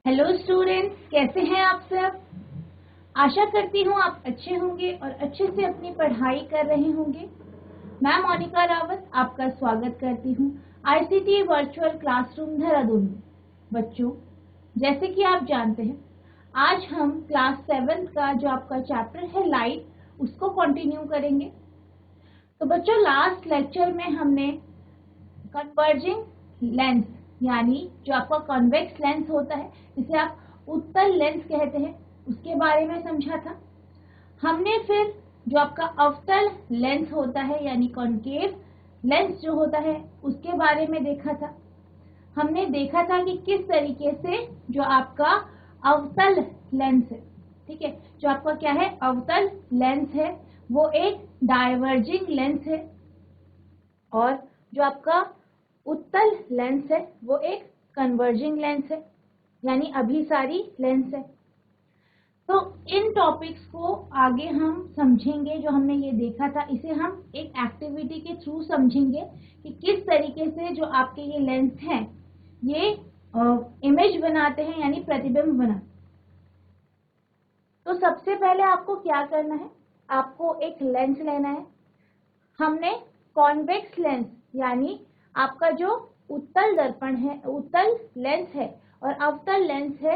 Hello students, कैसे हैं आप सब। आशा करती हूँ आप अच्छे होंगे और अच्छे से अपनी पढ़ाई कर रहे होंगे। मैं मोनिका रावत आपका स्वागत करती हूँ आईसीटी वर्चुअल क्लासरूम देहरादून में। बच्चों, जैसे कि आप जानते हैं, आज हम क्लास 7 का जो आपका चैप्टर है लाइट, उसको कंटिन्यू करेंगे। तो बच्चों, लास्ट लेक्चर में हमने कन्वर्जिंग लेंस यानी जो आपका कॉन्वेक्स लेंस होता है, जिसे आप उत्तल लेंस कहते हैं, उसके बारे में समझा था। हमने फिर जो आपका अवतल लेंस होता है यानी कॉन्केव लेंस जो होता है, उसके बारे में देखा था। हमने देखा था कि किस तरीके से जो आपका अवतल लेंस है, ठीक है, जो आपका क्या है, अवतल लेंस है, वो एक डायवर्जिंग लेंस है, और जो आपका उत्तल लेंस है वो एक कन्वर्जिंग लेंस है यानी अभिसारी लेंस है। तो इन टॉपिक्स को आगे हम समझेंगे। जो हमने ये देखा था, इसे हम एक एक्टिविटी के थ्रू समझेंगे कि किस तरीके से जो आपके ये लेंस हैं ये इमेज बनाते हैं यानी प्रतिबिंब बनाते हैं। तो सबसे पहले आपको क्या करना है, आपको एक लेंस लेना है। हमने कॉन्वेक्स लेंस यानी आपका जो उत्तल दर्पण है, उत्तल लेंस है, और अवतल लेंस है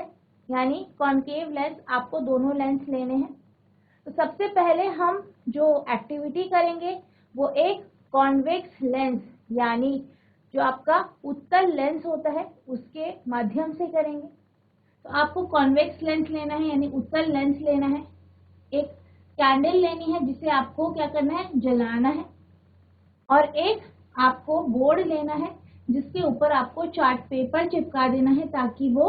यानी कॉन्केव लेंस, आपको दोनों लेंस लेने हैं। तो सबसे पहले हम जो एक्टिविटी करेंगे वो एक कॉन्वेक्स लेंस यानी जो आपका उत्तल लेंस होता है उसके माध्यम से करेंगे। तो आपको कॉन्वेक्स लेंस लेना है यानी उत्तल लेंस लेना है। एक कैंडल लेनी है जिसे आपको क्या करना है, जलाना है, और एक आपको बोर्ड लेना है जिसके ऊपर आपको चार्ट पेपर चिपका देना है ताकि वो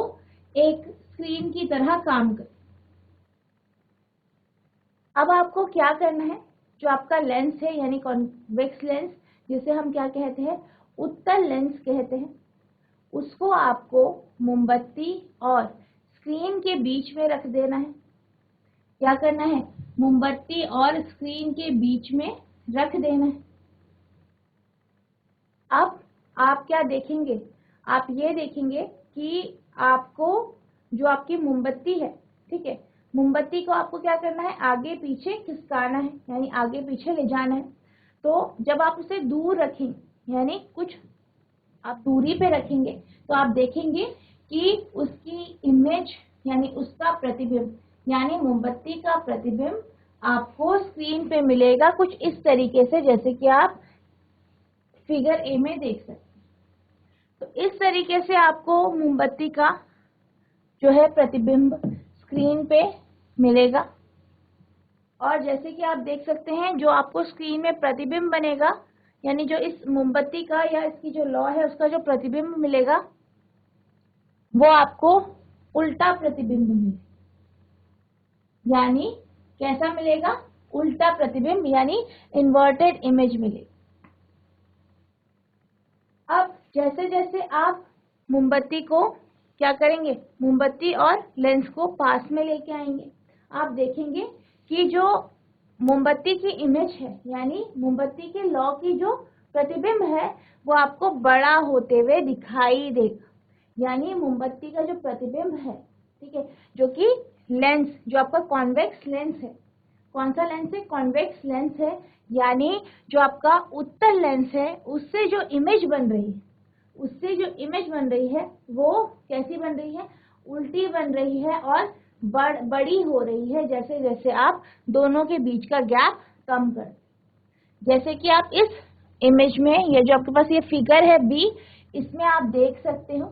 एक स्क्रीन की तरह काम करे। अब आपको क्या करना है, जो आपका लेंस है यानी कॉन्वेक्स लेंस, जिसे हम क्या कहते हैं, उत्तल लेंस कहते हैं, उसको आपको मोमबत्ती और स्क्रीन के बीच में रख देना है। क्या करना है, मोमबत्ती और स्क्रीन के बीच में रख देना है। अब आप क्या देखेंगे, आप ये देखेंगे कि आपको जो आपकी मोमबत्ती है, ठीक है, मोमबत्ती को आपको क्या करना है, आगे पीछे खिसकाना है यानी आगे पीछे ले जाना है। तो जब आप उसे दूर रखेंगे यानी कुछ आप दूरी पे रखेंगे तो आप देखेंगे कि उसकी इमेज यानी उसका प्रतिबिंब यानी मोमबत्ती का प्रतिबिंब आपको स्क्रीन पे मिलेगा कुछ इस तरीके से, जैसे कि आप फिगर ए में देख सकते हैं। तो इस तरीके से आपको मोमबत्ती का जो है प्रतिबिंब स्क्रीन पे मिलेगा। और जैसे कि आप देख सकते हैं, जो आपको स्क्रीन में प्रतिबिंब बनेगा यानी जो इस मोमबत्ती का या इसकी जो लौ है उसका जो प्रतिबिंब मिलेगा वो आपको उल्टा प्रतिबिंब मिलेगा। यानी कैसा मिलेगा, उल्टा प्रतिबिंब यानी इन्वर्टेड इमेज मिलेगी। अब जैसे जैसे आप मोमबत्ती को क्या करेंगे, मोमबत्ती और लेंस को पास में लेके आएंगे, आप देखेंगे कि जो मोमबत्ती की इमेज है यानी मोमबत्ती के लौ की जो प्रतिबिंब है वो आपको बड़ा होते हुए दिखाई देगा। यानी मोमबत्ती का जो प्रतिबिंब है, ठीक है, जो कि लेंस, जो आपका कॉन्वेक्स लेंस है, कौन सा लेंस है, कॉन्वेक्स लेंस है, यानी जो आपका उत्तल लेंस है उससे जो इमेज बन रही है, उससे जो इमेज बन रही है वो कैसी बन रही है, उल्टी बन रही है और बड़ी हो रही है जैसे जैसे आप दोनों के बीच का गैप कम कर। जैसे कि आप इस इमेज में, ये जो आपके पास ये फिगर है बी, इसमें आप देख सकते हो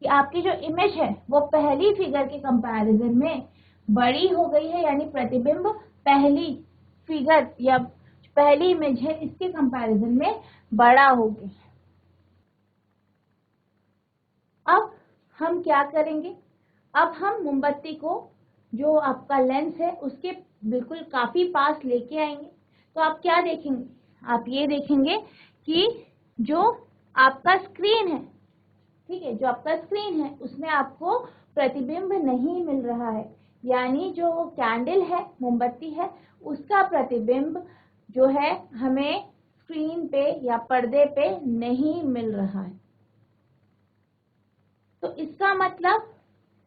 कि आपकी जो इमेज है वो पहली फिगर के कंपैरिजन में बड़ी हो गई है यानी प्रतिबिंब पहली फिगर या पहली इमेज है इसके कंपैरिजन में बड़ा हो गया। अब हम क्या करेंगे, अब हम मोमबत्ती को जो आपका लेंस है उसके बिल्कुल काफी पास लेके आएंगे। तो आप क्या देखेंगे, आप ये देखेंगे कि जो आपका स्क्रीन है, ठीक है, जो आपका स्क्रीन है उसमें आपको प्रतिबिंब नहीं मिल रहा है, यानी जो कैंडल है, मोमबत्ती है, उसका प्रतिबिंब जो है हमें स्क्रीन पे या पर्दे पे नहीं मिल रहा है। तो इसका मतलब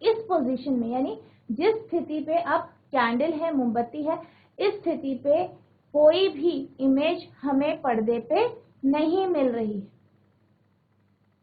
इस पोजीशन में, यानी जिस स्थिति पे अब कैंडल है, मोमबत्ती है, इस स्थिति पे कोई भी इमेज हमें पर्दे पे नहीं मिल रही है।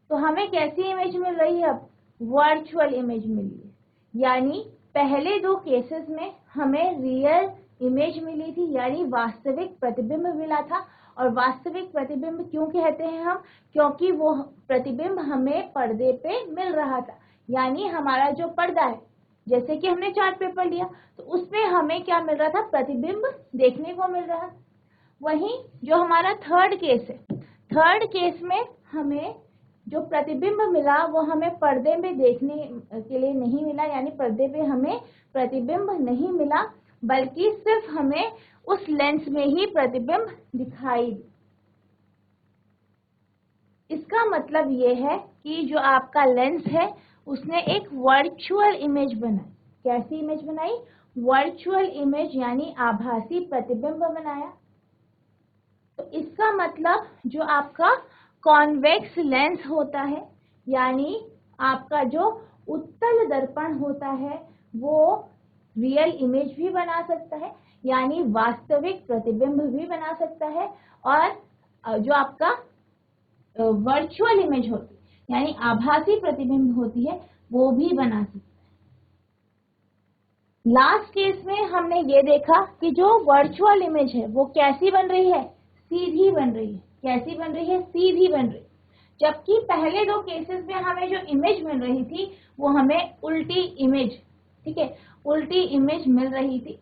तो हमें कैसी इमेज मिल रही है? अब वर्चुअल इमेज मिली है। यानी पहले दो केसेस में हमें रियल इमेज मिली थी, यानी वास्तविक प्रतिबिंब मिला था। और वास्तविक प्रतिबिंब क्यों कहते हैं हम? क्योंकि वो प्रतिबिंब हमें पर्दे पे मिल रहा था। यानी हमारा जो पर्दा है, जैसे कि हमने चार्ट पेपर लिया तो उसमें हमें क्या मिल रहा था? प्रतिबिंब देखने को मिल रहा। वहीं जो हमारा थर्ड केस है, थर्ड केस में हमें जो प्रतिबिंब मिला वो हमें पर्दे में देखने के लिए नहीं मिला, यानी पर्दे पे हमें प्रतिबिंब नहीं मिला, बल्कि सिर्फ हमें उस लेंस में ही प्रतिबिंब दिखाई दी। इसका मतलब ये है कि जो आपका लेंस है उसने एक वर्चुअल इमेज बनाई। कैसी इमेज बनाई? वर्चुअल इमेज, यानी आभासी प्रतिबिंब बनाया। तो इसका मतलब जो आपका कॉन्वेक्स लेंस होता है, यानी आपका जो उत्तल दर्पण होता है, वो रियल इमेज भी बना सकता है, यानी वास्तविक प्रतिबिंब भी बना सकता है। और जो आपका वर्चुअल इमेज होती है, यानी आभासी प्रतिबिंब होती है, वो भी बना सकता है। लास्ट केस में हमने ये देखा कि जो वर्चुअल इमेज है वो कैसी बन रही है? सीधी बन रही है। कैसी बन रही है? सीधी बन रही है। जबकि पहले दो केसेस में हमें जो इमेज मिल रही थी वो हमें उल्टी इमेज, ठीक है, उल्टी इमेज मिल रही थी।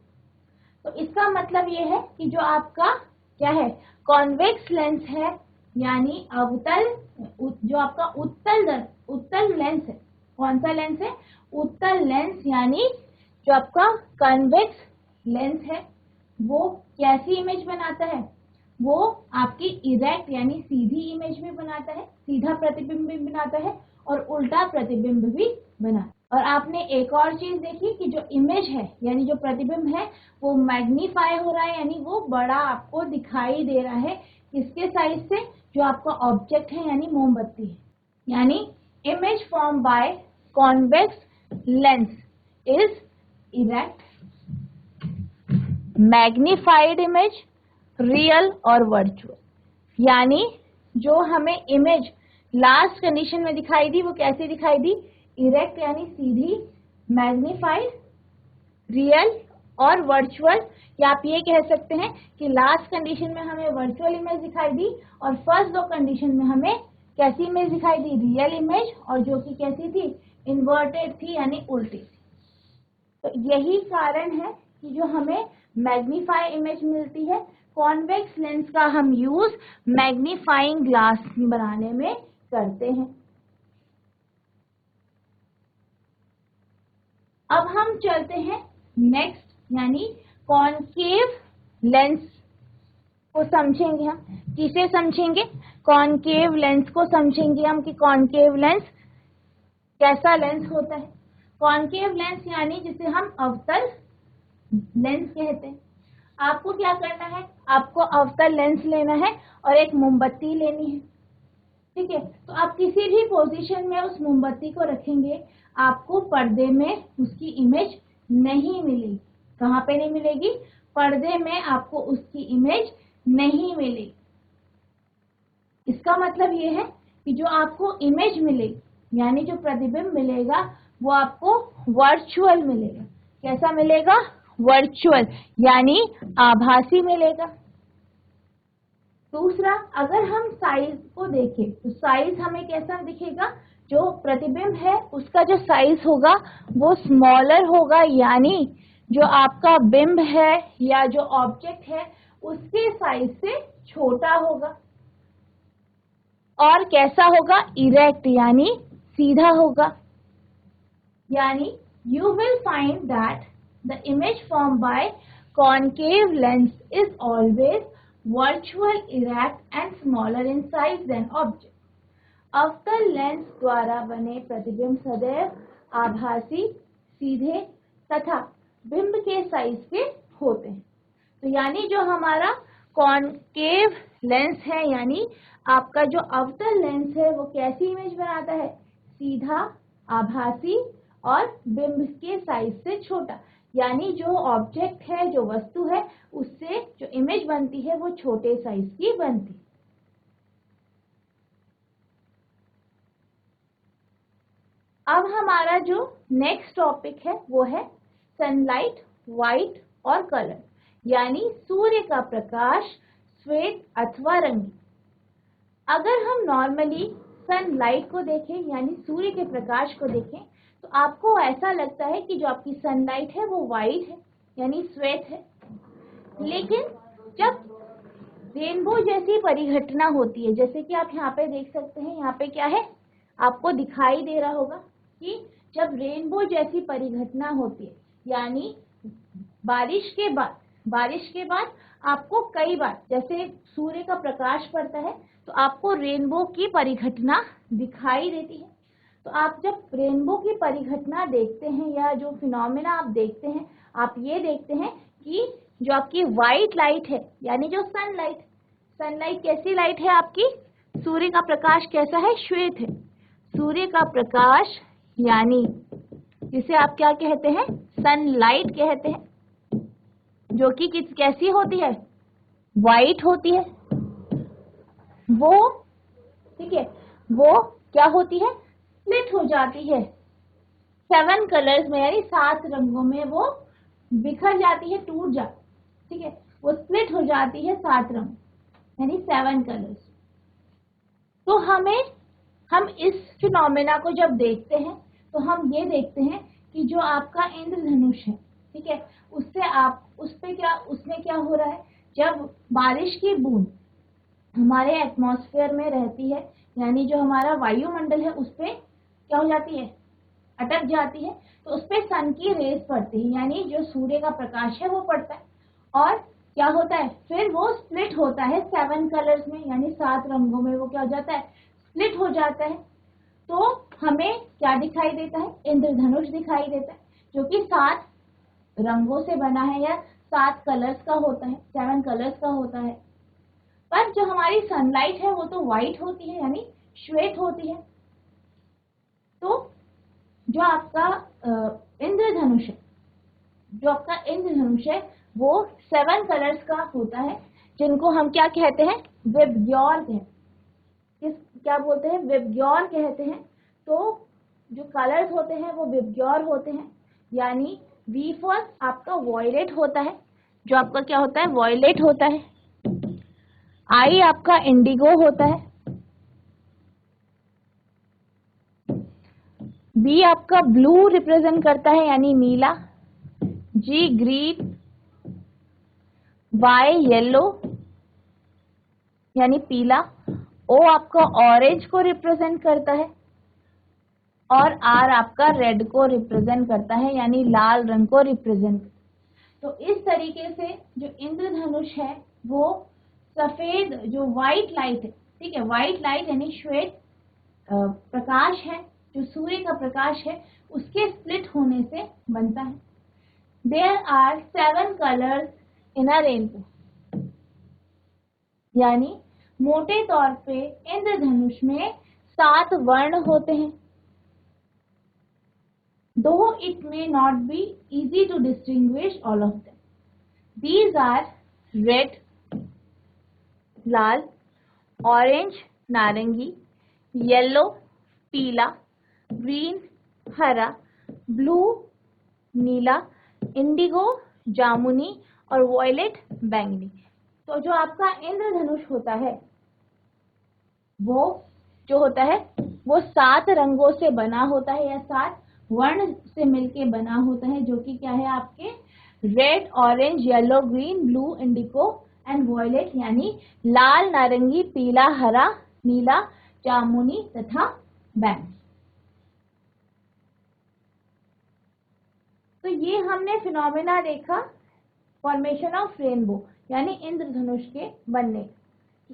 तो इसका मतलब ये है कि जो आपका क्या है? कॉन्वेक्स लेंस है, यानी अवतल, जो आपका उत्तल लेंस है। कौन सा लेंस है? उत्तल लेंस, यानी जो आपका कॉन्वेक्स लेंस है वो कैसी इमेज बनाता है? वो आपकी इरेक्ट, यानी सीधी इमेज भी बनाता है, सीधा प्रतिबिंब भी बनाता है और उल्टा प्रतिबिंब भी बनाता है। और आपने एक और चीज देखी कि जो इमेज है, यानी जो प्रतिबिंब है, वो मैग्नीफाई हो रहा है, यानी वो बड़ा आपको दिखाई दे रहा है। किसके साइज से? जो आपका ऑब्जेक्ट है, यानी मोमबत्ती है। यानी image form by convex lens is erect, magnified image, real और वर्चुअल। यानी जो हमें इमेज लास्ट कंडीशन में दिखाई दी वो कैसी दिखाई दी? इरेक्ट, यानी सीधी, मैग्नीफाइड, रियल और वर्चुअल। या आप ये कह सकते हैं कि लास्ट कंडीशन में हमें वर्चुअल इमेज दिखाई दी और फर्स्ट दो कंडीशन में हमें कैसी इमेज दिखाई दी? रियल इमेज, और जो कि कैसी थी? इन्वर्टेड थी, यानी उल्टी। तो यही कारण है कि जो हमें मैग्नीफाई इमेज मिलती है, कॉन्वेक्स लेंस का हम यूज मैग्नीफाइंग ग्लास बनाने में करते हैं। अब हम चलते हैं नेक्स्ट, यानी कॉनकेव लेंस को समझेंगे। हम किसे समझेंगे? कॉनकेव लेंस को समझेंगे हम कि कॉनकेव लेंस कैसा लेंस होता है। कॉनकेव लेंस यानी जिसे हम अवतल लेंस कहते हैं। आपको क्या करना है? आपको अवतल लेंस लेना है और एक मोमबत्ती लेनी है, ठीक है। तो आप किसी भी पोजीशन में उस मोमबत्ती को रखेंगे, आपको पर्दे में उसकी इमेज नहीं मिलेगी। कहाँ पे नहीं मिलेगी? पर्दे में आपको उसकी इमेज नहीं मिलेगी। इसका मतलब ये है कि जो आपको इमेज मिलेगी, यानी जो प्रतिबिंब मिलेगा, वो आपको वर्चुअल मिलेगा। कैसा मिलेगा? वर्चुअल, यानी आभासी मिलेगा। दूसरा, अगर हम साइज को देखें तो साइज हमें कैसा दिखेगा? जो प्रतिबिंब है उसका जो साइज होगा वो स्मॉलर होगा, यानी जो आपका बिंब है या जो ऑब्जेक्ट है उसके साइज से छोटा होगा। और कैसा होगा? इरेक्ट, यानी सीधा होगा। यानी you will find that the image formed by concave lens is always virtual, erect and smaller in size than object. अवतल लेंस द्वारा बने प्रतिबिंब सदैव आभासी, सीधे तथा बिंब के साइज के होते हैं। तो यानी जो हमारा कॉनकेव लेंस है, यानी आपका जो अवतल लेंस है, वो कैसी इमेज बनाता है? सीधा, आभासी और बिंब के साइज से छोटा, यानी जो ऑब्जेक्ट है, जो वस्तु है, उससे जो इमेज बनती है वो छोटे साइज की बनती है। अब हमारा जो नेक्स्ट टॉपिक है वो है सनलाइट, वाइट और कलर, यानी सूर्य का प्रकाश श्वेत अथवा रंगीन। अगर हम नॉर्मली सनलाइट को देखें यानी सूर्य के प्रकाश को देखें तो आपको ऐसा लगता है कि जो आपकी सनलाइट है वो वाइट है यानी श्वेत है, लेकिन जब रेनबो जैसी परिघटना होती है, जैसे कि आप यहाँ पे देख सकते हैं, यहाँ पे क्या है आपको दिखाई दे रहा होगा कि जब रेनबो जैसी परिघटना होती है यानी बारिश के बाद आपको कई बार जैसे सूर्य का प्रकाश पड़ता है तो आपको रेनबो की परिघटना दिखाई देती है। तो आप जब रेनबो की परिघटना देखते हैं या जो फिनोमेना आप देखते हैं, आप ये देखते हैं कि जो आपकी व्हाइट लाइट है यानी जो सनलाइट कैसी लाइट है आपकी, सूर्य का प्रकाश कैसा है, श्वेत है। सूर्य का प्रकाश यानी जिसे आप क्या कहते हैं, सनलाइट कहते हैं, जो कि कैसी होती है, व्हाइट होती है। वो ठीक है, वो क्या होती है, स्प्लिट हो जाती है 7 कलर्स में, यानी 7 रंगों में वो बिखर जाती है, टूट जाती, ठीक है, वो स्प्लिट हो जाती है 7 रंग यानी 7 कलर्स। तो हम इस फिनोमेना को जब देखते हैं तो हम ये देखते हैं कि जो आपका इंद्रधनुष है, ठीक है, उसमें क्या हो रहा है, जब बारिश की बूंद हमारे एटमॉस्फेयर में रहती है यानी जो हमारा वायुमंडल है उस पे क्या हो जाती है, अटक जाती है, तो उस पे सन की रेज पड़ती है यानी जो सूर्य का प्रकाश है वो पड़ता है और क्या होता है, फिर वो स्प्लिट होता है 7 कलर्स में यानी 7 रंगों में वो क्या हो जाता है, स्प्लिट हो जाता है। तो हमें क्या दिखाई देता है, इंद्रधनुष दिखाई देता है, जो कि 7 रंगों से बना है या 7 कलर्स का होता है, 7 कलर्स का होता है। पर जो हमारी सनलाइट है वो तो व्हाइट होती है यानी श्वेत होती है। तो जो आपका इंद्रधनुष है वो 7 कलर्स का होता है, जिनको हम क्या कहते हैं, विबग्योर कहते हैं। क्या बोलते हैं, विबग्योर कहते हैं। तो जो कलर्स होते हैं वो विबग्योर होते हैं, यानी वी फॉर आपका वॉयलेट होता है, जो आपका क्या होता है, वॉयलेट होता है। आई आपका इंडिगो होता है। बी आपका ब्लू रिप्रेजेंट करता है यानी नीला। जी ग्रीन। वाई येलो यानी पीला। ओ आपका ऑरेंज को रिप्रेजेंट करता है और आर आपका रेड को रिप्रेजेंट करता है यानी लाल रंग को रिप्रेजेंट। तो इस तरीके से जो इंद्रधनुष है वो सफेद जो व्हाइट लाइट है, ठीक है, व्हाइट लाइट यानी श्वेत प्रकाश है, जो सूर्य का प्रकाश है उसके स्प्लिट होने से बनता है। There are 7 colours in a rainbow, यानी मोटे तौर पे इंद्रधनुष में 7 वर्ण होते हैं। Though it may not be easy to distinguish all of them. These are red, Lal, orange, नारंगी, yellow, पीला, green, हरा, blue, नीला, indigo, जामुनी और violet, बैंगनी। तो जो आपका इंद्रधनुष होता है वो जो होता है वो 7 रंगों से बना होता है या 7 वर्ण से मिलके बना होता है, जो कि क्या है आपके red, orange, yellow, green, blue, indigo and violet, यानी लाल, नारंगी, पीला, हरा, नीला, जामुनी तथा बैंगनी। तो ये हमने फिनोमेना देखा फॉर्मेशन ऑफ रेनबो यानी इंद्रधनुष के बनने।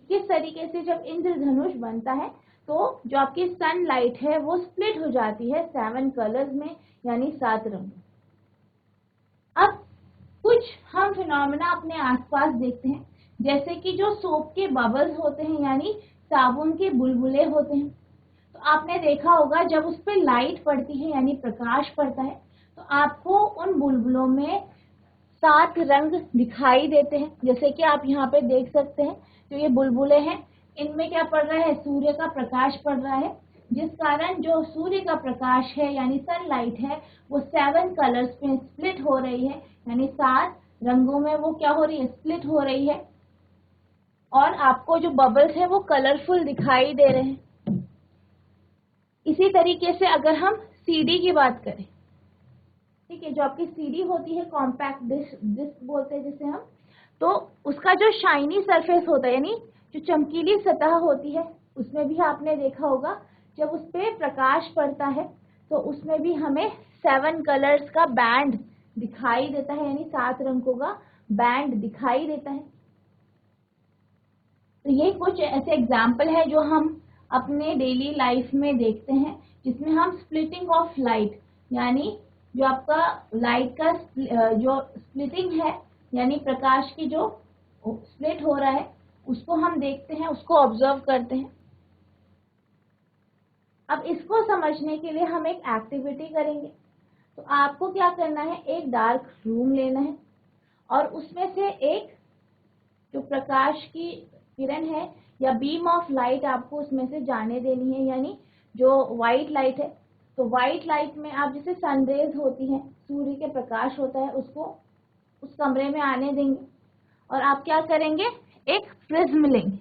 किस तरीके से जब इंद्रधनुष बनता है तो जो आपकी सनलाइट है वो स्प्लिट हो जाती है 7 कलर्स में यानी 7 रंग। अब कुछ हम फिनोमेना अपने आसपास देखते हैं, जैसे कि जो सोप के बबल्स होते हैं यानी साबुन के बुलबुले होते हैं। तो आपने देखा होगा जब उस पर लाइट पड़ती है यानी प्रकाश पड़ता है तो आपको उन बुलबुलों में 7 रंग दिखाई देते हैं। जैसे कि आप यहाँ पे देख सकते हैं, जो ये बुलबुले हैं इनमें क्या पड़ रहा है, सूर्य का प्रकाश पड़ रहा है, जिस कारण जो सूर्य का प्रकाश है यानी सनलाइट है वो 7 कलर्स में स्प्लिट हो रही है, यानी 7 रंगों में वो क्या हो रही है, स्प्लिट हो रही है। और आपको जो बबल्स है वो कलरफुल दिखाई दे रहे हैं। इसी तरीके से अगर हम सीडी की बात करें, ठीक है, जो आपकी सीडी होती है कॉम्पैक्ट डिस्क बोलते हैं जिसे हम, तो उसका जो शाइनी सरफेस होता है यानी जो चमकीली सतह होती है उसमें भी आपने देखा होगा जब उस पर प्रकाश पड़ता है तो उसमें भी हमें 7 कलर्स का बैंड दिखाई देता है, यानी 7 रंगों का बैंड दिखाई देता है। तो ये कुछ ऐसे एग्जाम्पल है जो हम अपने डेली लाइफ में देखते हैं, जिसमें हम स्प्लिटिंग ऑफ लाइट यानी जो आपका लाइट का जो स्प्लिटिंग है यानी प्रकाश की जो स्प्लिट हो रहा है उसको हम देखते हैं, उसको ऑब्जर्व करते हैं। अब इसको समझने के लिए हम एक एक्टिविटी करेंगे। तो आपको क्या करना है, एक डार्क रूम लेना है और उसमें से एक जो प्रकाश की किरण है या बीम ऑफ लाइट आपको उसमें से जाने देनी है, यानी जो व्हाइट लाइट है। तो व्हाइट लाइट में आप जैसे सनरेज होती है, सूर्य के प्रकाश होता है, उसको उस कमरे में आने देंगे और आप क्या करेंगे, एक प्रिज्म लेंगे।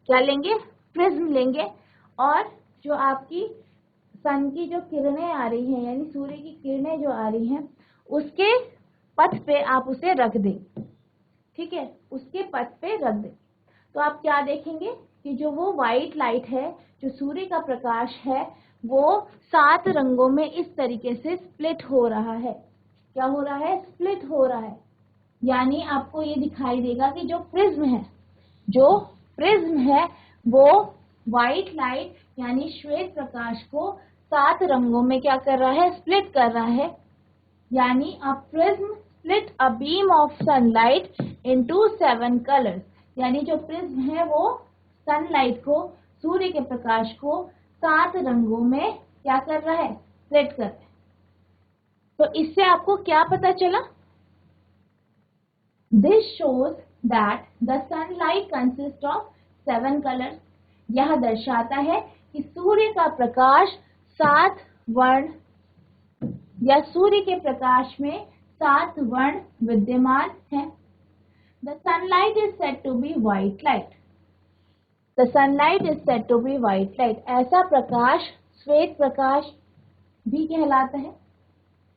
क्या लेंगे, प्रिज्म लेंगे और जो आपकी सन की जो किरणें आ रही हैं यानी सूर्य की किरणें जो आ रही हैं उसके पथ पे आप उसे रख दें, ठीक है, उसके पथ पे रख दें। तो आप क्या देखेंगे कि जो वो व्हाइट लाइट है, जो सूर्य का प्रकाश है, वो 7 रंगों में इस तरीके से स्प्लिट हो रहा है। क्या हो रहा है, स्प्लिट हो रहा है। यानी आपको ये दिखाई देगा कि जो प्रिज्म है वो व्हाइट लाइट यानी श्वेत प्रकाश को 7 रंगों में क्या कर रहा है, स्प्लिट कर रहा है। यानी a prism split a beam of sunlight into 7 colours. यानी जो प्रिज्म है वो सनलाइट को, सूर्य के प्रकाश को 7 रंगों में क्या कर रहा है, स्प्लिट कर रहा है। तो इससे आपको क्या पता चला, this shows that the sunlight consist of 7 colours. यह दर्शाता है कि सूर्य का प्रकाश 7 वर्ण या सूर्य के प्रकाश में 7 वर्ण विद्यमान है। The sunlight is said to be white light. The sunlight is said to be white light. ऐसा प्रकाश श्वेत प्रकाश भी कहलाता है।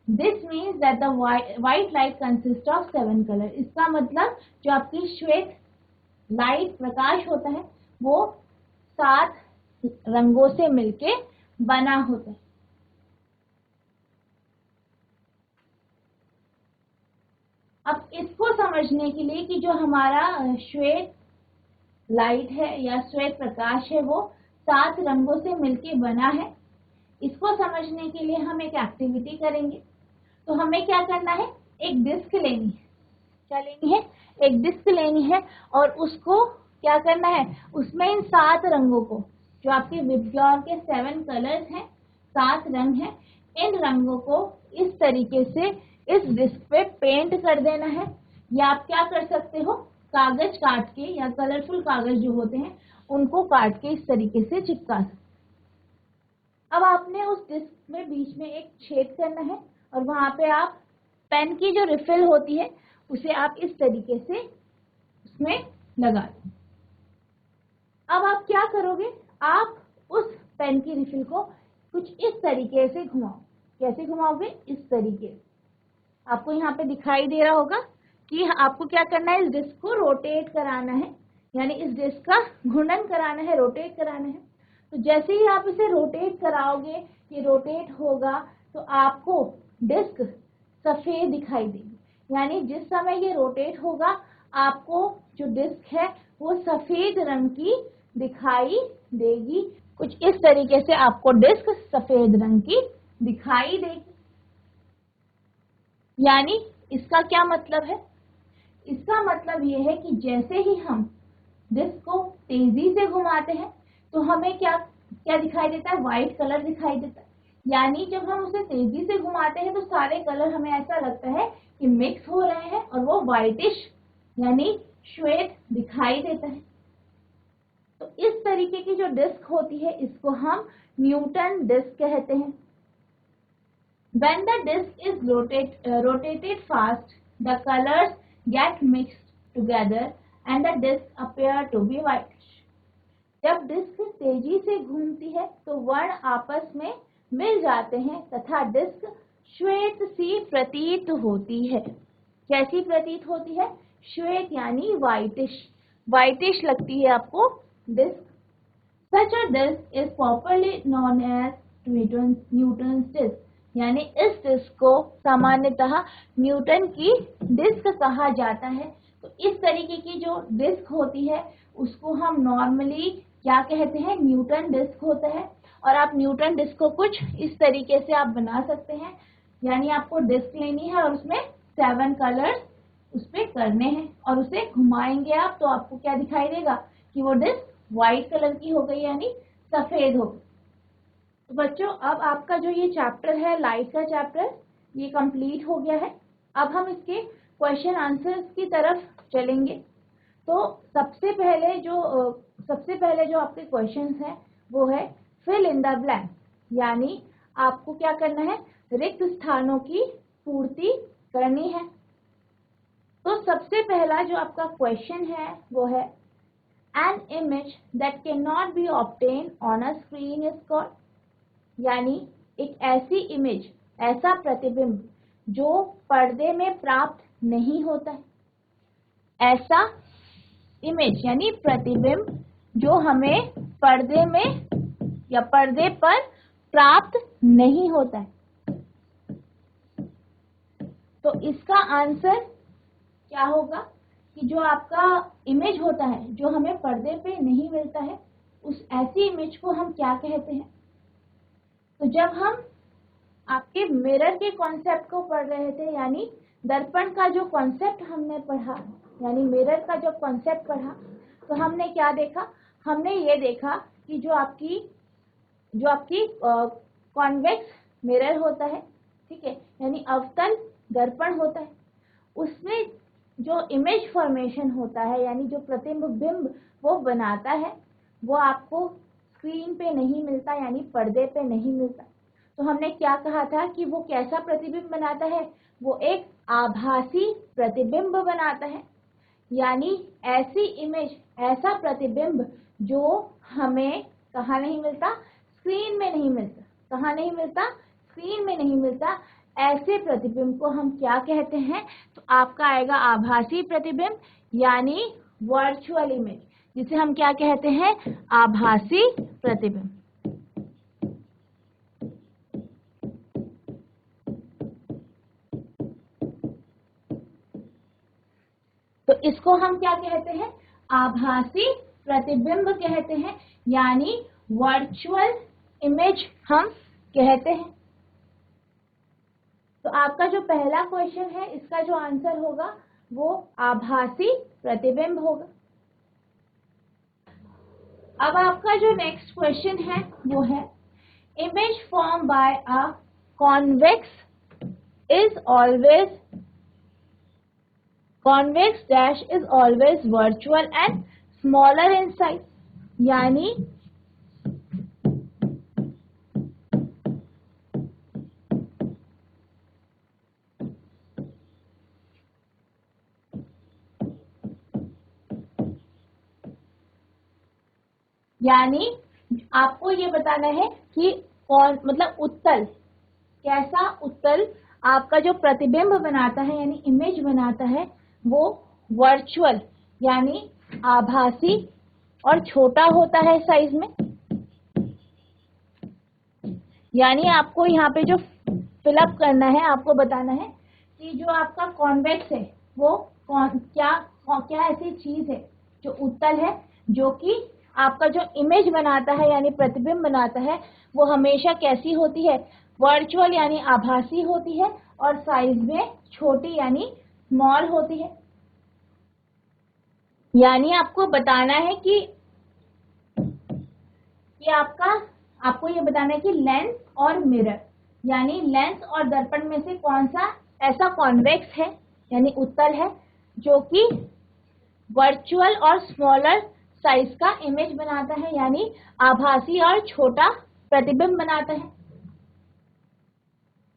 This means that the white light consists of 7 colors. इसका मतलब जो आपकी श्वेत लाइट प्रकाश होता है वो 7 रंगों से मिलके बना होता है। अब इसको समझने के लिए कि जो हमारा श्वेत लाइट है या श्वेत प्रकाश है वो 7 रंगों से मिलके बना है, इसको समझने के लिए हम एक एक्टिविटी करेंगे। तो हमें क्या करना है, एक डिस्क लेनी है। क्या लेनी है, एक डिस्क लेनी है और उसको क्या करना है, उसमें इन 7 रंगों को, जो आपके विबग्योर के 7 कलर्स हैं, 7 रंग हैं, इन रंगों को इस तरीके से इस डिस्क पे पेंट कर देना है। या आप क्या कर सकते हो, कागज काट के या कलरफुल कागज जो होते हैं उनको काट के इस तरीके से चिपका सकते। अब आपने उस डिस्क में बीच में एक छेद करना है और वहां पे आप पेन की जो रिफिल होती है उसे आप इस तरीके से उसमें लगा दें। अब आप क्या करोगे, आप उस पेन की रिफिल को कुछ इस तरीके से घुमाओ। कैसे घुमाओगे, इस तरीके से। आपको यहाँ पे दिखाई दे रहा होगा कि आपको क्या करना है, इस डिस्क को रोटेट कराना है, यानी इस डिस्क का घूर्णन कराना है, रोटेट कराना है। तो जैसे ही आप इसे रोटेट कराओगे, ये रोटेट होगा तो आपको डिस्क सफेद दिखाई देगी। यानी जिस समय ये रोटेट होगा आपको जो डिस्क है वो सफेद रंग की दिखाई देगी। कुछ इस तरीके से आपको डिस्क सफेद रंग की दिखाई देगी। यानी इसका क्या मतलब है, इसका मतलब ये है कि जैसे ही हम डिस्क को तेजी से घुमाते हैं तो हमें क्या क्या दिखाई देता है, व्हाइट कलर दिखाई देता है। यानी जब हम उसे तेजी से घुमाते हैं तो सारे कलर हमें ऐसा लगता है कि मिक्स हो रहे हैं और वो व्हाइटिश यानी श्वेत दिखाई देता है। तो इस तरीके की जो डिस्क होती है इसको हम न्यूटन डिस्क कहते हैं। When the disk is rotated fast, the colors get mixed together and the disk appear to be whitish. जब डिस्क तेजी से घूमती है तो वर्ण आपस में मिल जाते हैं तथा डिस्क श्वेत सी प्रतीत होती है। कैसी प्रतीत होती है, श्वेत यानी व्हाइटिश लगती है आपको disc. Such a disk is popularly known as Newton's disk. यानी इस डिस्क को सामान्यतः न्यूटन की डिस्क कहा जाता है। तो इस तरीके की जो डिस्क होती है उसको हम नॉर्मली क्या कहते हैं, न्यूटन डिस्क होता है। और आप न्यूटन डिस्क को कुछ इस तरीके से आप बना सकते हैं, यानी आपको डिस्क लेनी है और उसमें 7 कलर्स उस पर करने हैं और उसे घुमाएंगे आप तो आपको क्या दिखाई देगा कि वो डिस्क व्हाइट कलर की हो गई यानी सफेद हो गई। तो बच्चों अब आपका जो ये चैप्टर है लाइट का चैप्टर ये कंप्लीट हो गया है। अब हम इसके क्वेश्चन आंसर्स की तरफ चलेंगे। तो सबसे पहले जो आपके क्वेश्चंस हैं वो है फिल इन द ब्लैंक, यानी आपको क्या करना है, रिक्त स्थानों की पूर्ति करनी है। तो सबसे पहला जो आपका क्वेश्चन है वो है an image that cannot be obtained on a screen is called, यानी एक ऐसी इमेज, ऐसा प्रतिबिंब जो पर्दे में प्राप्त नहीं होता है। ऐसा इमेज यानी प्रतिबिंब जो हमें पर्दे में या पर्दे पर प्राप्त नहीं होता है। तो इसका आंसर क्या होगा कि जो आपका इमेज होता है जो हमें पर्दे पे नहीं मिलता है उस ऐसी इमेज को हम क्या कहते हैं। तो जब हम आपके मिरर के कॉन्सेप्ट को पढ़ रहे थे, यानी दर्पण का जो कॉन्सेप्ट हमने पढ़ा, यानी मिरर का जब कॉन्सेप्ट पढ़ा तो हमने क्या देखा, हमने ये देखा कि जो आपकी कॉन्वेक्स मिरर होता है, ठीक है, यानी अवतल दर्पण होता है, उसमें जो इमेज फॉर्मेशन होता है यानी जो प्रतिबिंब वो बनाता है वो आपको स्क्रीन पे नहीं मिलता, यानी पर्दे पे नहीं मिलता। तो हमने क्या कहा था कि वो कैसा प्रतिबिंब बनाता है, वो एक आभासी प्रतिबिंब बनाता है, यानी ऐसी इमेज, ऐसा प्रतिबिंब जो हमें कहाँ नहीं मिलता, स्क्रीन में नहीं मिलता। कहाँ नहीं मिलता, स्क्रीन में नहीं मिलता। ऐसे प्रतिबिंब को हम क्या कहते हैं, तो आपका आएगा आभासी प्रतिबिंब यानी वर्चुअल इमेज, जिसे हम क्या कहते हैं, आभासी प्रतिबिंब। तो इसको हम क्या कहते हैं, आभासी प्रतिबिंब कहते हैं, यानी वर्चुअल इमेज हम कहते हैं। तो आपका जो पहला क्वेश्चन है इसका जो आंसर होगा वो आभासी प्रतिबिंब होगा। अब आपका जो नेक्स्ट क्वेश्चन है वो है image form by a convex dash is always virtual and smaller in size, यानी आपको ये बताना है कि कौन मतलब उत्तल, कैसा उत्तल आपका जो प्रतिबिंब बनाता है यानी इमेज बनाता है वो वर्चुअल यानी आभासी और छोटा होता है साइज में। यानी आपको यहाँ पे जो फिलअप करना है, आपको बताना है कि जो आपका कॉन्वेक्स है वो क्या ऐसी चीज है जो उत्तल है, जो कि आपका जो इमेज बनाता है यानी प्रतिबिंब बनाता है वो हमेशा कैसी होती है, वर्चुअल यानी आभासी होती है और साइज में छोटी यानी स्मॉल होती है। यानी आपको बताना है कि कि आपको ये बताना है कि लेंस और मिरर यानी लेंस और दर्पण में से कौन सा ऐसा कॉन्वेक्स है यानी उत्तल है जो कि वर्चुअल और स्मॉलर साइज का इमेज बनाता है यानी आभासी और छोटा प्रतिबिंब बनाता है।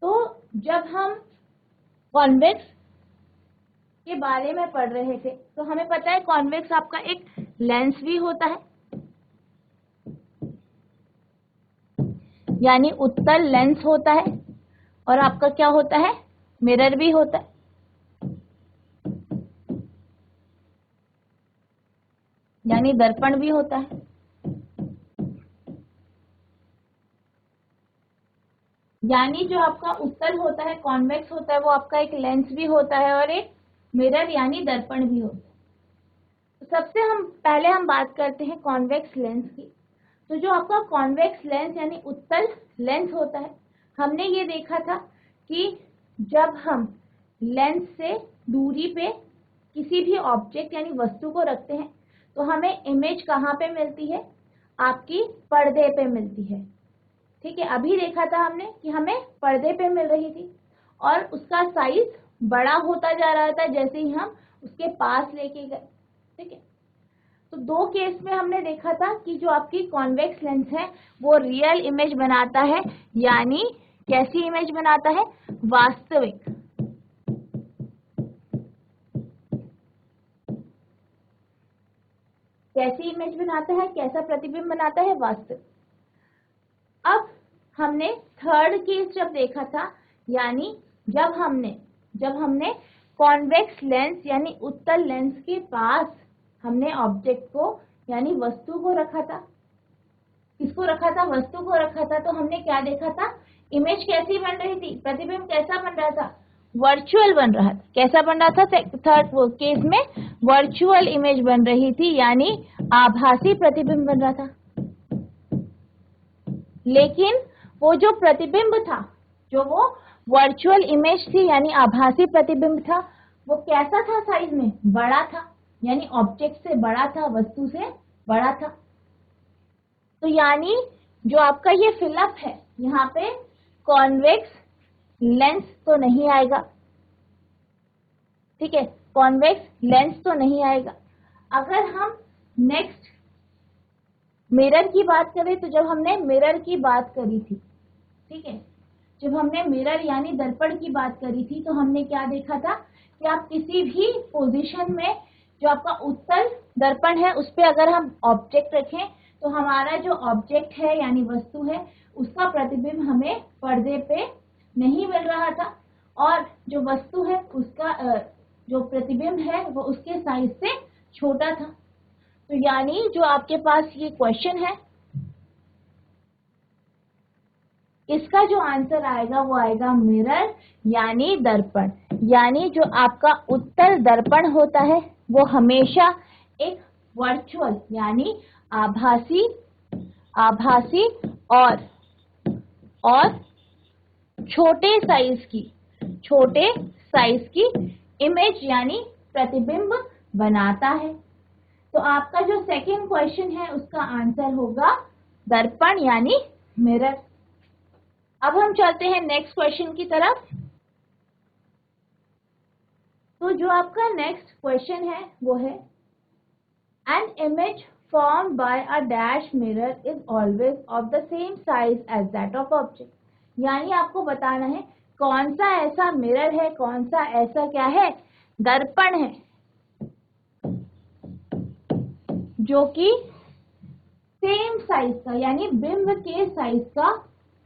तो जब हम कॉन्वेक्स के बारे में पढ़ रहे थे तो हमें पता है कॉन्वेक्स आपका एक लेंस भी होता है यानी उत्तल लेंस होता है और आपका क्या होता है मिरर भी होता है। यानी दर्पण भी होता है। यानी जो आपका उत्तल होता है कॉन्वेक्स होता है वो आपका एक लेंस भी होता है और एक मिरर यानी दर्पण भी होता है। तो सबसे पहले हम बात करते हैं कॉन्वेक्स लेंस की। तो जो आपका कॉन्वेक्स लेंस यानी उत्तल लेंस होता है हमने ये देखा था कि जब हम लेंस से दूरी पे किसी भी ऑब्जेक्ट यानी वस्तु को रखते हैं तो हमें इमेज कहाँ पे मिलती है आपकी पर्दे पे मिलती है। ठीक है, अभी देखा था हमने कि हमें पर्दे पे मिल रही थी और उसका साइज बड़ा होता जा रहा था जैसे ही हम उसके पास लेके गए। ठीक है, तो दो केस में हमने देखा था कि जो आपकी कॉन्वेक्स लेंस है वो रियल इमेज बनाता है यानी कैसी इमेज बनाता है वास्तविक। कैसी इमेज बनाता है कैसा प्रतिबिंब बनाता है वास्तविक। अब हमने थर्ड केस जब देखा था यानी जब हमने कॉन्वेक्स लेंस यानी उत्तल लेंस के पास हमने ऑब्जेक्ट को यानी वस्तु को रखा था। किसको रखा था वस्तु को रखा था। तो हमने क्या देखा था इमेज कैसी बन रही थी प्रतिबिंब कैसा बन रहा था वर्चुअल बन रहा था। कैसा बन रहा था थर्ड केस में वर्चुअल इमेज बन रही थी यानी आभासी प्रतिबिंब बन रहा था। लेकिन वो जो प्रतिबिंब था जो वो वर्चुअल इमेज थी यानी आभासी प्रतिबिंब था वो कैसा था साइज में बड़ा था यानी ऑब्जेक्ट से बड़ा था वस्तु से बड़ा था। तो यानी जो आपका ये फिलअप है यहाँ पे कॉन्वेक्स लेंस तो नहीं आएगा। ठीक है, कॉन्वेक्स लेंस तो नहीं आएगा। अगर हम नेक्स्ट मिरर की बात करें तो जब हमने मिरर की बात करी थी, ठीक है, जब हमने मिरर यानी दर्पण की बात करी थी तो हमने क्या देखा था कि आप किसी भी पोजीशन में जो आपका उत्तल दर्पण है उस पे अगर हम ऑब्जेक्ट रखें तो हमारा जो ऑब्जेक्ट है यानी वस्तु है उसका प्रतिबिंब हमें पर्दे पे नहीं मिल रहा था और जो वस्तु है उसका जो प्रतिबिंब है वो उसके साइज से छोटा था। तो यानी जो आपके पास ये क्वेश्चन है इसका जो आंसर आएगा वो आएगा मिरर यानी दर्पण। यानी जो आपका उत्तल दर्पण होता है वो हमेशा एक वर्चुअल यानी आभासी और छोटे साइज की इमेज यानी प्रतिबिंब बनाता है। तो आपका जो सेकंड क्वेश्चन है उसका आंसर होगा दर्पण यानी मिरर। अब हम चलते हैं नेक्स्ट क्वेश्चन की तरफ। तो जो आपका नेक्स्ट क्वेश्चन है वो है an image formed by a dash mirror is always of the same size as that of object। यानी आपको बताना है कौन सा ऐसा मिरर है कौन सा ऐसा क्या है दर्पण है जो कि सेम साइज का यानी बिंब के साइज का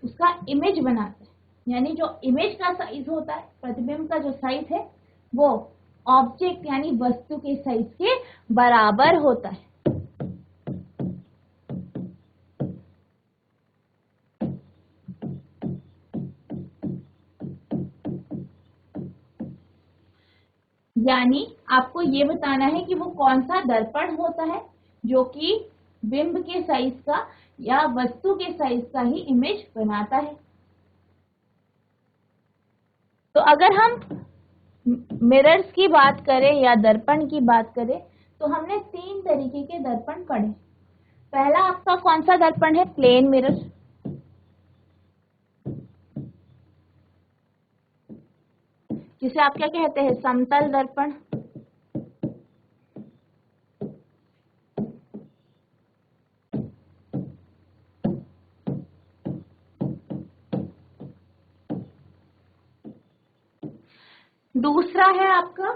उसका इमेज बनाता है। यानी जो इमेज का साइज होता है प्रतिबिंब का जो साइज है वो ऑब्जेक्ट यानी वस्तु के साइज के बराबर होता है। यानी आपको ये बताना है कि वो कौन सा दर्पण होता है जो कि बिंब के साइज का या वस्तु के साइज का ही इमेज बनाता है। तो अगर हम मिरर्स की बात करें या दर्पण की बात करें तो हमने तीन तरीके के दर्पण पढ़े। पहला आपका कौन सा दर्पण है? Plane mirror. जिसे आप क्या कहते हैं? समतल दर्पण। दूसरा है आपका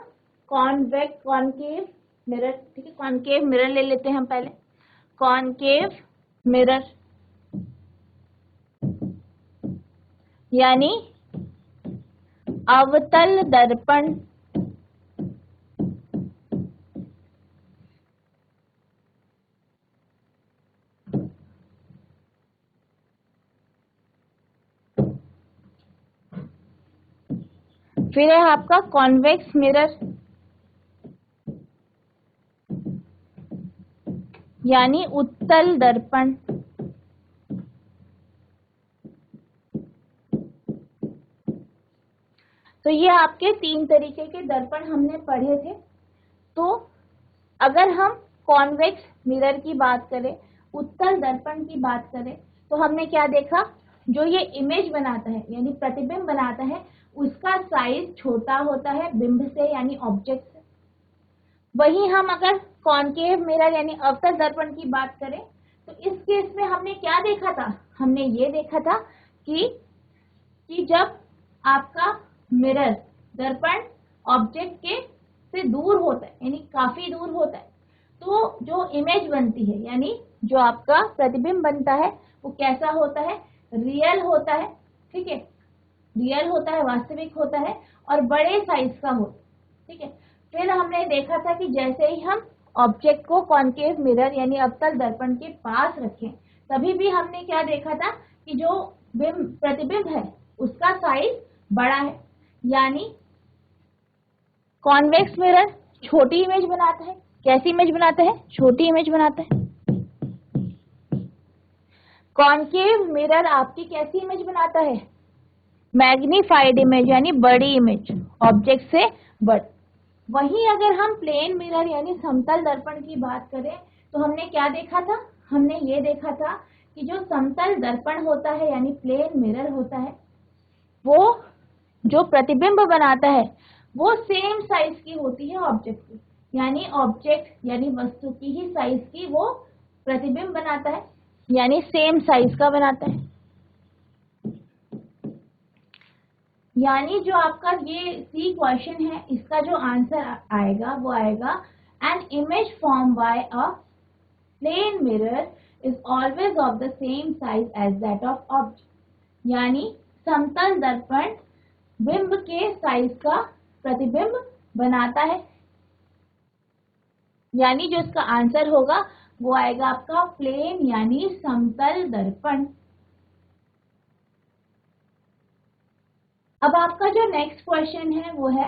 कॉनकेव मिरर। ठीक है, कॉनकेव मिरर ले लेते हैं हम पहले। कॉनकेव मिरर यानी अवतल दर्पण। फिर है आपका कॉन्वेक्स मिरर यानी उत्तल दर्पण। तो ये आपके 3 तरीके के दर्पण हमने पढ़े थे। तो अगर हम कॉन्वेक्स मिरर की बात करें, उत्तल दर्पण की बात करें, तो हमने क्या देखा? जो ये इमेज बनाता है यानी प्रतिबिंब बनाता है, उसका साइज छोटा होता है बिंब से यानी ऑब्जेक्ट से। वहीं हम अगर कॉनकेव मिरर यानी अवतल दर्पण की बात करें, तो इस केस में हमने क्या देखा था? हमने ये देखा था कि जब आपका मिरर दर्पण ऑब्जेक्ट के से दूर होता है यानी काफी दूर होता है, तो जो इमेज बनती है यानी जो आपका प्रतिबिंब बनता है वो कैसा होता है? रियल होता है। ठीक है, रियल होता है, वास्तविक होता है और बड़े साइज का होता है। ठीक है, फिर हमने देखा था कि जैसे ही हम ऑब्जेक्ट को कॉनकेव मिरर यानी अवतल दर्पण के पास रखें, तभी भी हमने क्या देखा था कि जो प्रतिबिंब है उसका साइज बड़ा है। यानी कॉन्वेक्स मिरर छोटी इमेज बनाता है। कैसी इमेज बनाता है? छोटी इमेज बनाता है। कॉनकेव मिरर आपकी कैसी इमेज बनाता है? मैग्नीफाइड इमेज यानी बड़ी इमेज, ऑब्जेक्ट से बड़। वहीं अगर हम प्लेन मिरर यानी समतल दर्पण की बात करें, तो हमने क्या देखा था? हमने ये देखा था कि जो समतल दर्पण होता है यानी प्लेन मिरर होता है, वो जो प्रतिबिंब बनाता है वो सेम साइज की होती है ऑब्जेक्ट की। यानी ऑब्जेक्ट यानी वस्तु की ही साइज की वो प्रतिबिंब बनाता है, यानी सेम साइज का बनाता है। यानी जो आपका ये सी क्वेश्चन है, इसका जो आंसर आएगा वो आएगा an image form by a plane mirror is always of the same size as that of object. यानी समतल दर्पण बिंब के साइज का प्रतिबिंब बनाता है। यानी जो इसका आंसर होगा वो आएगा आपका प्लेन यानी समतल दर्पण। अब आपका जो नेक्स्ट क्वेश्चन है वो है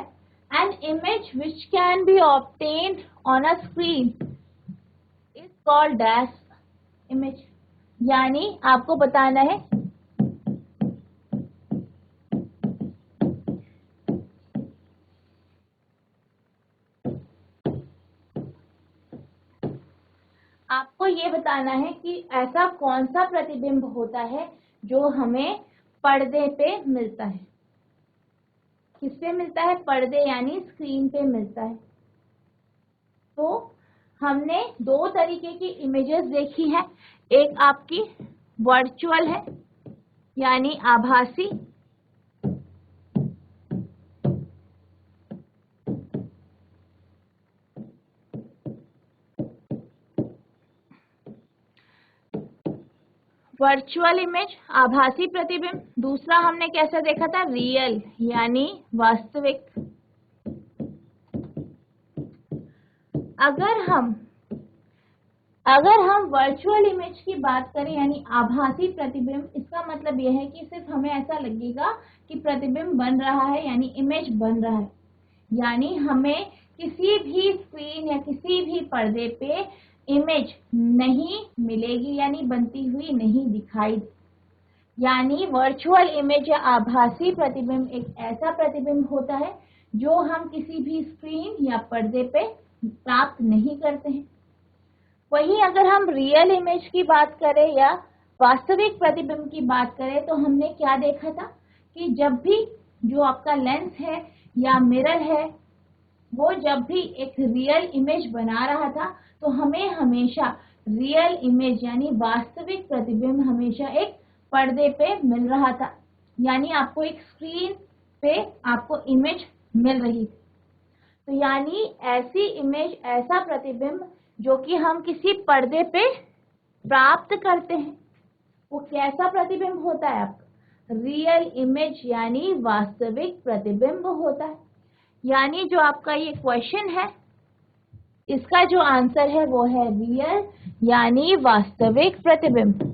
an image which can be obtained on a screen is called dash image. यानी आपको बताना है आपको ये बताना है कि ऐसा कौन सा प्रतिबिंब होता है जो हमें पर्दे पे मिलता है। किसपे मिलता है? पर्दे यानी स्क्रीन पे मिलता है। तो हमने 2 तरीके की इमेजेस देखी है। एक आपकी वर्चुअल है यानी आभासी, वर्चुअल इमेज आभासी प्रतिबिंब। दूसरा हमने कैसा देखा था? रियल यानी वास्तविक। अगर हम वर्चुअल इमेज की बात करें यानी आभासी प्रतिबिंब, इसका मतलब यह है कि सिर्फ हमें ऐसा लगेगा कि प्रतिबिंब बन रहा है यानी इमेज बन रहा है। यानी हमें किसी भी स्क्रीन या किसी भी पर्दे पे इमेज नहीं मिलेगी यानी बनती हुई नहीं दिखाई। यानी वर्चुअल इमेज या आभासी प्रतिबिंब एक ऐसा प्रतिबिंब होता है जो हम किसी भी स्क्रीन या पर्दे पे प्राप्त नहीं करते हैं। वहीं अगर हम रियल इमेज की बात करें या वास्तविक प्रतिबिंब की बात करें तो हमने क्या देखा था कि जब भी जो आपका लेंस है या मिरर है वो जब भी एक रियल इमेज बना रहा था तो हमें हमेशा रियल इमेज यानी वास्तविक प्रतिबिंब हमेशा एक पर्दे पे मिल रहा था, यानी आपको एक स्क्रीन पे आपको इमेज मिल रही थी। तो यानी ऐसी इमेज, ऐसा प्रतिबिंब जो कि हम किसी पर्दे पे प्राप्त करते हैं, वो कैसा प्रतिबिंब होता है आपका? रियल इमेज यानी वास्तविक प्रतिबिंब होता है। यानी जो आपका ये क्वेश्चन है इसका जो आंसर है वो है रियल यानी वास्तविक प्रतिबिंब।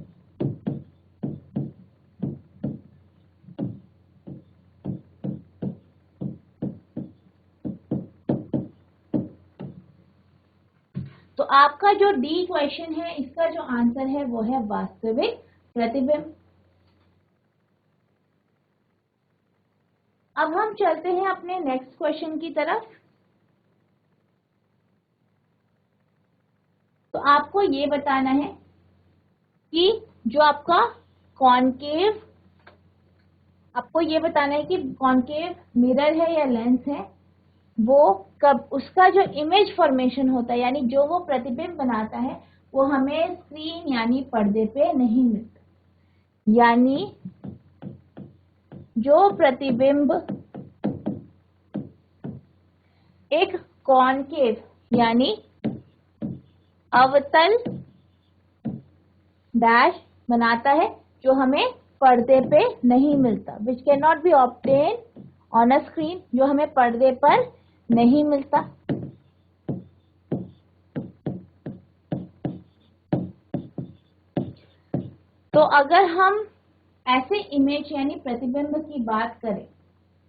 तो आपका जो डी क्वेश्चन है इसका जो आंसर है वो है वास्तविक प्रतिबिंब। अब हम चलते हैं अपने नेक्स्ट क्वेश्चन की तरफ। तो आपको ये बताना है कि जो आपका कॉनकेव, आपको ये बताना है कि कॉनकेव मिरर है या लेंस है वो कब उसका जो इमेज फॉर्मेशन होता है यानी जो वो प्रतिबिंब बनाता है वो हमें स्क्रीन यानी पर्दे पे नहीं मिलता। यानी जो प्रतिबिंब एक कॉनकेव यानी अवतल डैश बनाता है जो हमें पर्दे पे नहीं मिलता, which can not be obtain on a screen, जो हमें पर्दे पर नहीं मिलता। तो अगर हम ऐसे इमेज यानी प्रतिबिंब की बात करें,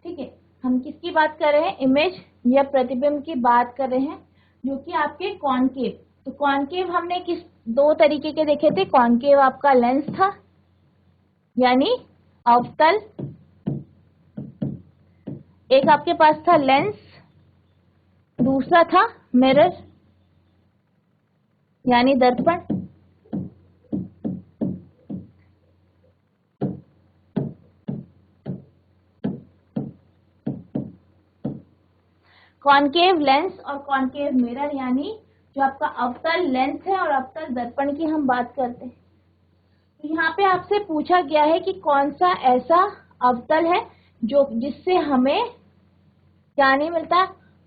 ठीक है, हम किसकी बात कर रहे हैं? इमेज या प्रतिबिंब की बात कर रहे हैं जो कि आपके कॉनकेव। तो कॉनकेव हमने किस दो तरीके के देखे थे? कॉनकेव आपका लेंस था यानी अवतल, एक आपके पास था लेंस, दूसरा था मिरर यानी दर्पण। कॉनकेव लेंस और कॉनकेव मिरर यानी जो आपका अवतल लेंस है और अवतल दर्पण की हम बात करते हैं। तो यहाँ पे आपसे पूछा गया है कि कौन सा ऐसा अवतल है जो जिससे हमें क्या नहीं मिलता?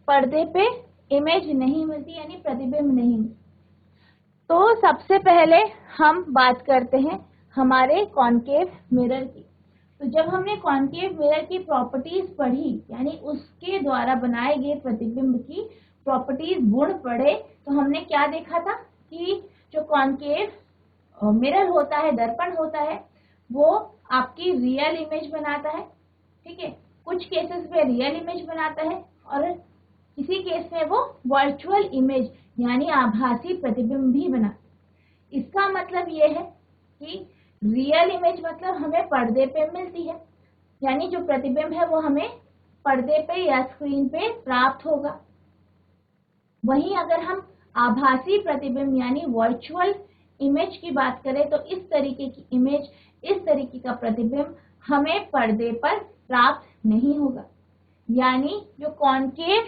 पर्दे पे इमेज नहीं मिलती यानी प्रतिबिंब नहीं मिलता। तो सबसे पहले हम बात करते हैं हमारे कॉनकेव मिरर की। तो जब हमने कॉनकेव मिरर की प्रॉपर्टीज पढ़ी यानी उसके द्वारा बनाए गए प्रतिबिंब की प्रॉपर्टीज गुण पढ़े तो हमने क्या देखा था कि जो कॉनकेव मिरर होता है, दर्पण होता है, वो आपकी रियल इमेज बनाता है। ठीक है, कुछ केसेस में रियल इमेज बनाता है और किसी केस में वो वर्चुअल इमेज यानी आभासी प्रतिबिंब भी बनाता है। इसका मतलब ये है कि रियल इमेज मतलब हमें पर्दे पे मिलती है, यानी जो प्रतिबिंब है वो हमें पर्दे पे या स्क्रीन पे प्राप्त होगा। वहीं अगर हम आभासी प्रतिबिंब यानी वर्चुअल इमेज की बात करें तो इस तरीके की इमेज, इस तरीके का प्रतिबिंब हमें पर्दे पर प्राप्त नहीं होगा। यानी जो कॉनकेव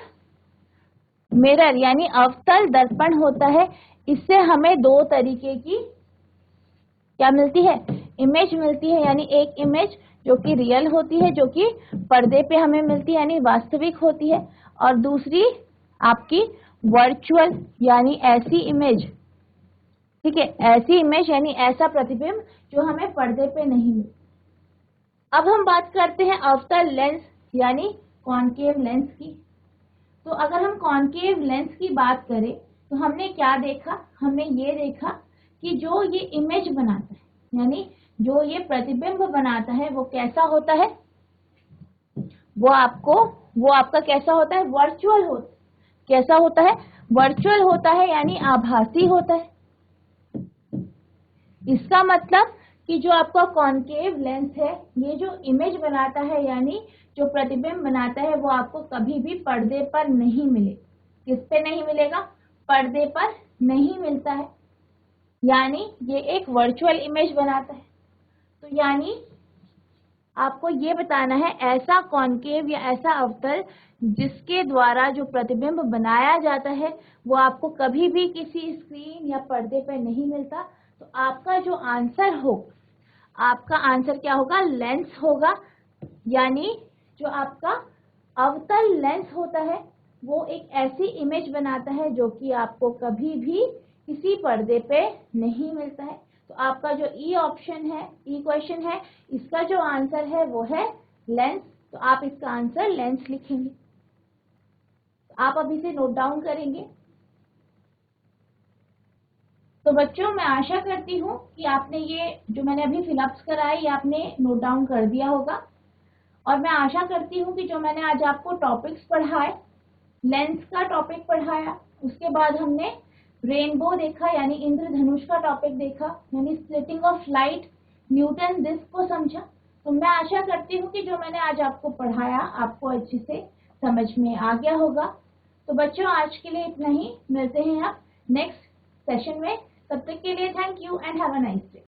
मिरर यानी अवतल दर्पण होता है इससे हमें दो तरीके की क्या मिलती है? इमेज मिलती है। यानी एक इमेज जो कि रियल होती है, जो कि पर्दे पे हमें मिलती है यानी वास्तविक होती है, और दूसरी आपकी वर्चुअल यानी ऐसी इमेज, ठीक है, ऐसी इमेज यानी ऐसा प्रतिबिंब जो हमें पर्दे पे नहीं मिलता। अब हम बात करते हैं अवतल लेंस यानी कॉनकेव लेंस की। तो अगर हम कॉनकेव लेंस की बात करें तो हमने क्या देखा? हमने ये देखा कि जो ये इमेज बनाता है यानी जो ये प्रतिबिंब बनाता है वो कैसा होता है? वो आपका कैसा होता है? वर्चुअल होता है। कैसा होता है? वर्चुअल होता है यानी आभासी होता है। इसका मतलब कि जो आपका कॉनकेव लेंस है ये जो इमेज बनाता है यानी जो प्रतिबिंब बनाता है वो आपको कभी भी पर्दे पर नहीं मिलेगा। किस पे नहीं मिलेगा? पर्दे पर नहीं मिलता है। यानी ये एक वर्चुअल इमेज बनाता है। तो यानी आपको ये बताना है ऐसा कॉनकेव या ऐसा अवतल जिसके द्वारा जो प्रतिबिंब बनाया जाता है वो आपको कभी भी किसी स्क्रीन या पर्दे पर नहीं मिलता। तो आपका जो आंसर हो, आपका आंसर क्या होगा? लेंस होगा। यानी जो आपका अवतल लेंस होता है वो एक ऐसी इमेज बनाता है जो कि आपको कभी भी किसी पर्दे पे नहीं मिलता है। तो आपका जो ई ऑप्शन है, ई क्वेश्चन है, इसका जो आंसर है वो है लेंस। तो आप इसका आंसर लेंस लिखेंगे। तो आप अभी से नोट डाउन करेंगे। तो बच्चों मैं आशा करती हूँ कि आपने ये जो मैंने अभी फिलअप्स कराए ये आपने नोट डाउन कर दिया होगा। और मैं आशा करती हूँ कि जो मैंने आज आपको टॉपिक्स पढ़ाए, लेंस का टॉपिक पढ़ाया, उसके बाद हमने रेनबो देखा यानी इंद्रधनुष का टॉपिक देखा, यानी splitting of light, Newton disc को समझा। तो मैं आशा करती हूँ कि जो मैंने आज आपको पढ़ाया आपको अच्छे से समझ में आ गया होगा। तो बच्चों आज के लिए इतना ही, मिलते हैं आप नेक्स्ट सेशन में। तब तक के लिए thank you and have a nice day.